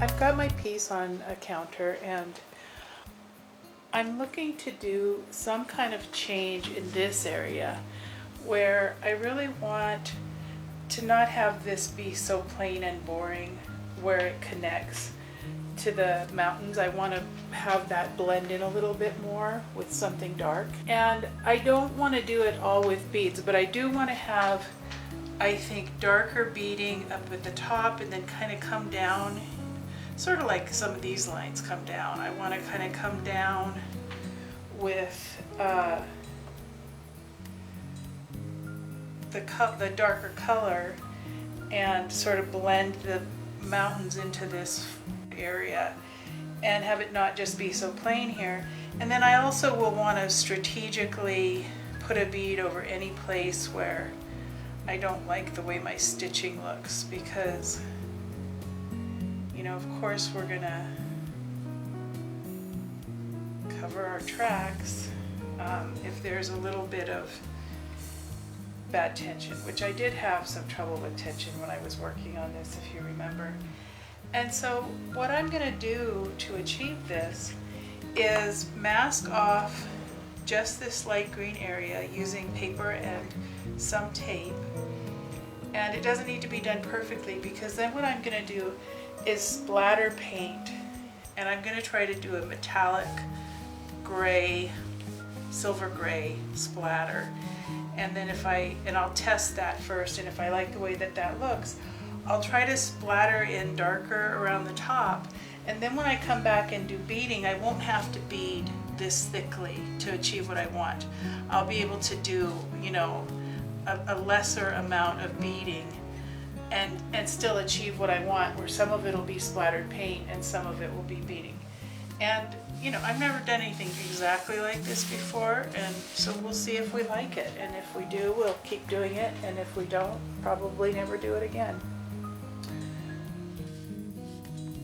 I've got my piece on a counter and I'm looking to do some kind of change in this area where I really want to not have this be so plain and boring where it connects to the mountains. I want to have that blend in a little bit more with something dark. And I don't want to do it all with beads, but I do want to have, I think, darker beading up at the top and then kind of come down, sort of like some of these lines come down. I want to kind of come down with the darker color and sort of blend the mountains into this area and have it not just be so plain here. And then I also will want to strategically put a bead over any place where I don't like the way my stitching looks, because you know, of course we're gonna cover our tracks if there's a little bit of bad tension, which I did have some trouble with tension when I was working on this, if you remember. And so what I'm going to do to achieve this is mask off just this light green area using paper and some tape. And it doesn't need to be done perfectly, because then what I'm going to do is splatter paint, and I'm going to try to do a metallic gray, silver gray splatter. And then I'll test that first, and if I like the way that that looks, I'll try to splatter in darker around the top. And then when I come back and do beading, I won't have to bead this thickly to achieve what I want. I'll be able to do, you know, a lesser amount of beading and still achieve what I want, where some of it will be splattered paint and some of it will be beading. And you know, I've never done anything exactly like this before, and so we'll see if we like it. And if we do, we'll keep doing it, and if we don't, probably never do it again.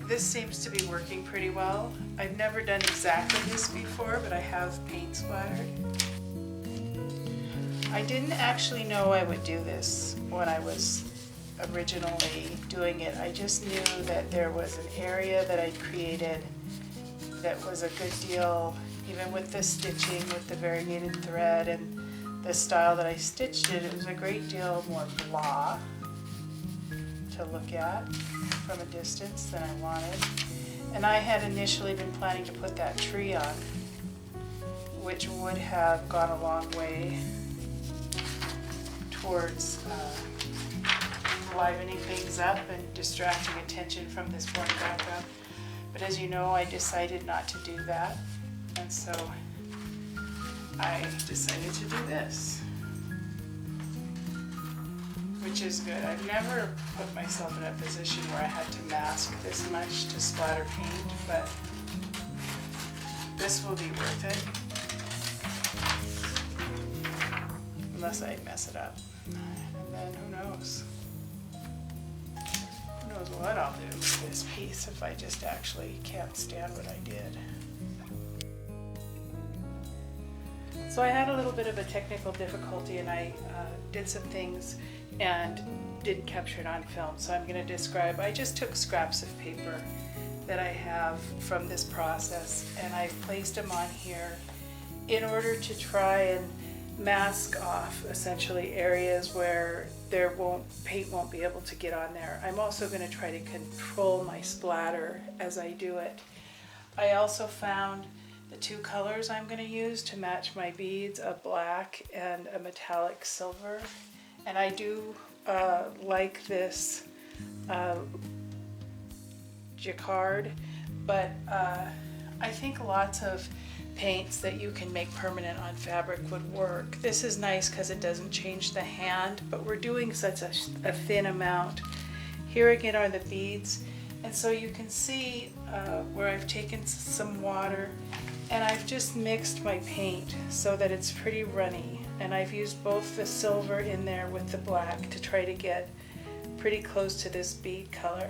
This seems to be working pretty well. I've never done exactly this before, but I have paint splattered. I didn't actually know I would do this when I was originally doing it. I just knew that there was an area that I'd created that was a good deal, even with the stitching, with the variegated thread and the style that I stitched it, it was a great deal more blah to look at from a distance than I wanted. And I had initially been planning to put that tree on, which would have gone a long way towards livening things up and distracting attention from this boring background. But as you know, I decided not to do that, and so I decided to do this, which is good. I've never put myself in a position where I had to mask this much to splatter paint, but this will be worth it, unless I mess it up, and then who knows? Who knows what I'll do with this piece if I just actually can't stand what I did. So I had a little bit of a technical difficulty, and I did some things and didn't capture it on film, so I'm going to describe. I just took scraps of paper that I have from this process, and I've placed them on here in order to try and mask off essentially areas where paint won't be able to get on there. I'm also going to try to control my splatter as I do it. I also found the two colors I'm going to use to match my beads, a black and a metallic silver. And I do like this jacquard, but I think lots of paints that you can make permanent on fabric would work. This is nice because it doesn't change the hand, but we're doing such a thin amount. Here again are the beads, and so you can see where I've taken some water and I've just mixed my paint so that it's pretty runny, and I've used both the silver in there with the black to try to get pretty close to this bead color.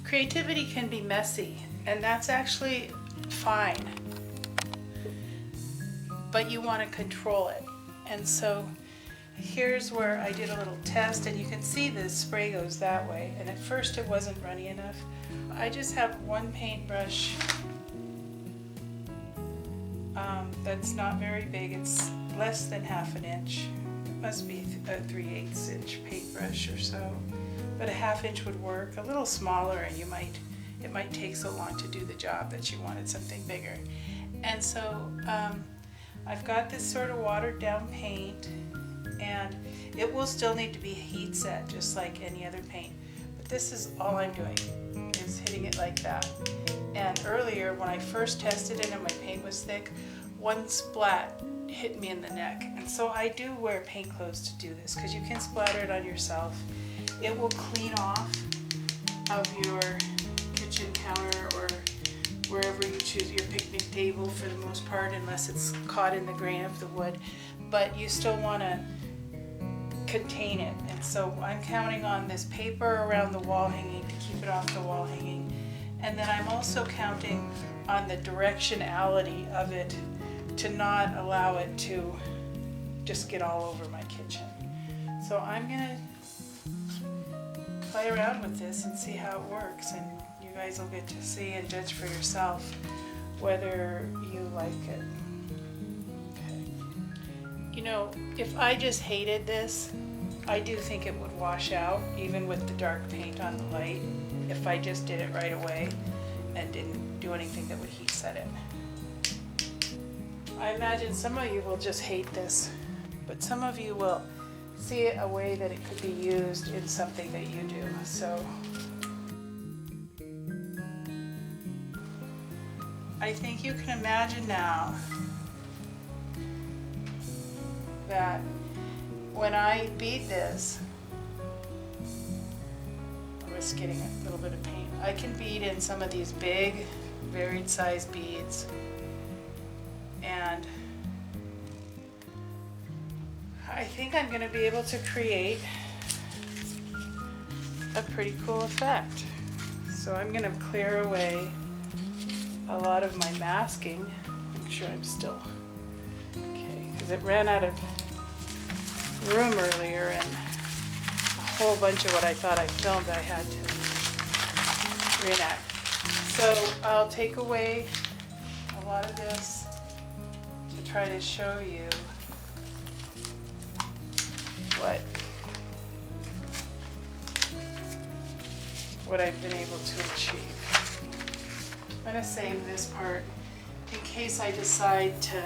Creativity can be messy, and that's actually fine, but you want to control it. And so here's where I did a little test, and you can see the spray goes that way, and at first it wasn't runny enough. I just have one paintbrush that's not very big. It's less than ½ inch. It must be a 3/8 inch paintbrush or so, but a ½ inch would work. A little smaller and it might take so long to do the job that you wanted something bigger. And so I've got this sort of watered down paint, and it will still need to be heat set just like any other paint, but this is all I'm doing, is hitting it like that. And earlier when I first tested it and my paint was thick, one splat hit me in the neck, and so I do wear paint clothes to do this, because you can splatter it on yourself. It will clean off of your kitchen counter or wherever you choose, your picnic table for the most part, unless it's caught in the grain of the wood, but you still want to contain it. And so I'm counting on this paper around the wall hanging to keep it off the wall hanging, and then I'm also counting on the directionality of it to not allow it to just get all over my kitchen. So I'm gonna play around with this and see how it works, and you guys will get to see and judge for yourself whether you like it. Okay. You know, if I just hated this, I do think it would wash out even with the dark paint on the light if I just did it right away and didn't do anything that would heat set it. I imagine some of you will just hate this, but some of you will see a way that it could be used in something that you do. So I think you can imagine now that when I bead this, I'm just getting a little bit of paint, I can bead in some of these big, varied size beads, and I think I'm going to be able to create a pretty cool effect. So I'm going to clear away a lot of my masking. Make sure I'm still okay, because it ran out of room earlier, and a whole bunch of what I thought I filmed I had to reenact. So I'll take away a lot of this to try to show you what I've been able to achieve. I'm going to save this part in case I decide to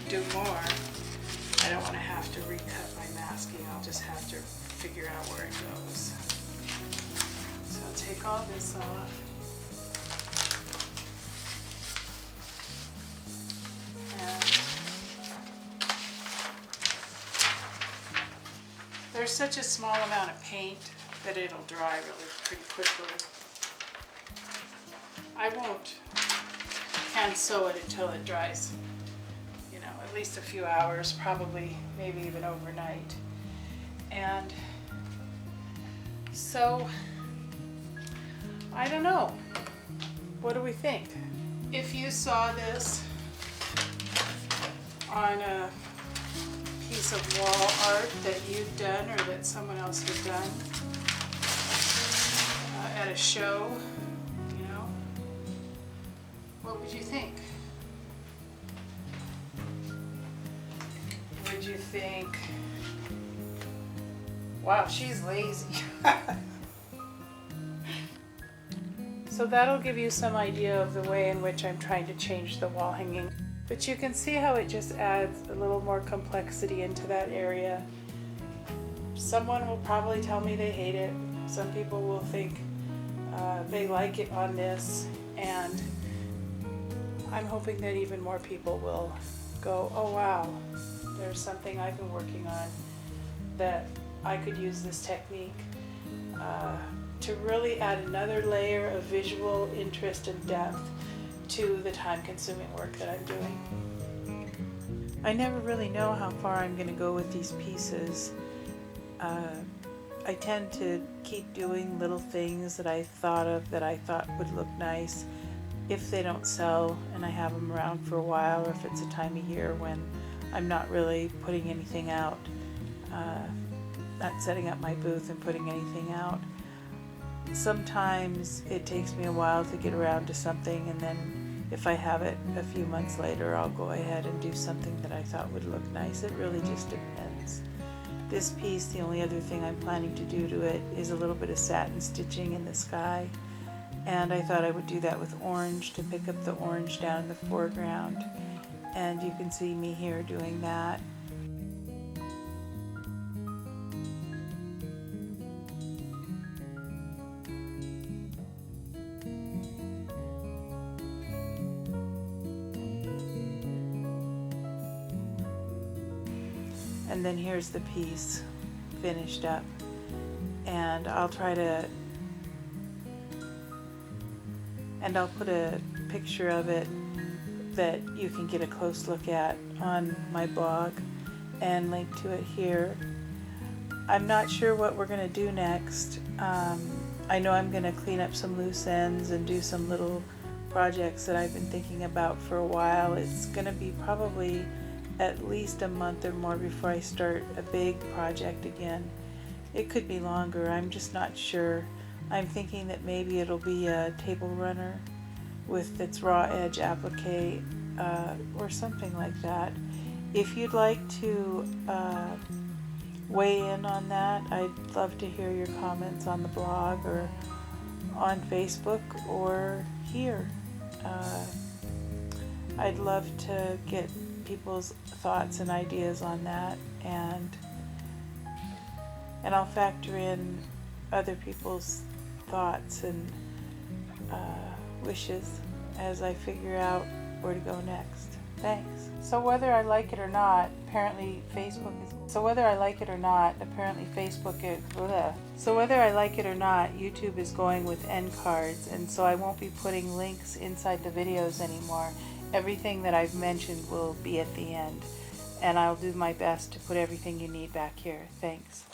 do more. I don't want to have to recut my masking. I'll just have to figure out where it goes. So I'll take all this off. There's such a small amount of paint that it'll dry really pretty quickly. I won't hand sew it until it dries, you know, at least a few hours, probably maybe even overnight. And so, I don't know. What do we think? If you saw this on a piece of wall art that you've done or that someone else had done at a show, you know, what would you think? Would you think, wow, she's lazy? So that'll give you some idea of the way in which I'm trying to change the wall hanging. But you can see how it just adds a little more complexity into that area. Someone will probably tell me they hate it. Some people will think they like it on this, and I'm hoping that even more people will go, oh wow, there's something I've been working on that I could use this technique to really add another layer of visual interest and depth to the time-consuming work that I'm doing. I never really know how far I'm going to go with these pieces. I tend to keep doing little things that I thought of that I thought would look nice. If they don't sell and I have them around for a while, or if it's a time of year when I'm not really putting anything out, not setting up my booth and putting anything out. Sometimes it takes me a while to get around to something, and then if I have it a few months later, I'll go ahead and do something that I thought would look nice. It really just depends. This piece, the only other thing I'm planning to do to it is a little bit of satin stitching in the sky, and I thought I would do that with orange to pick up the orange down in the foreground, and you can see me here doing that. And then here's the piece finished up, and I'll put a picture of it that you can get a close look at on my blog and link to it here. I'm not sure what we're going to do next. I know I'm going to clean up some loose ends and do some little projects that I've been thinking about for a while. It's going to be probably at least a month or more before I start a big project again. It could be longer, I'm just not sure. I'm thinking that maybe it'll be a table runner with its RAW-EDGE applique or something like that. If you'd like to weigh in on that, I'd love to hear your comments on the blog or on Facebook or here. I'd love to get people's thoughts and ideas on that, and I'll factor in other people's thoughts and wishes as I figure out where to go next. Thanks. So whether I like it or not, apparently Facebook is. So whether I like it or not, YouTube is going with end cards, and so I won't be putting links inside the videos anymore. Everything that I've mentioned will be at the end, and I'll do my best to put everything you need back here. Thanks.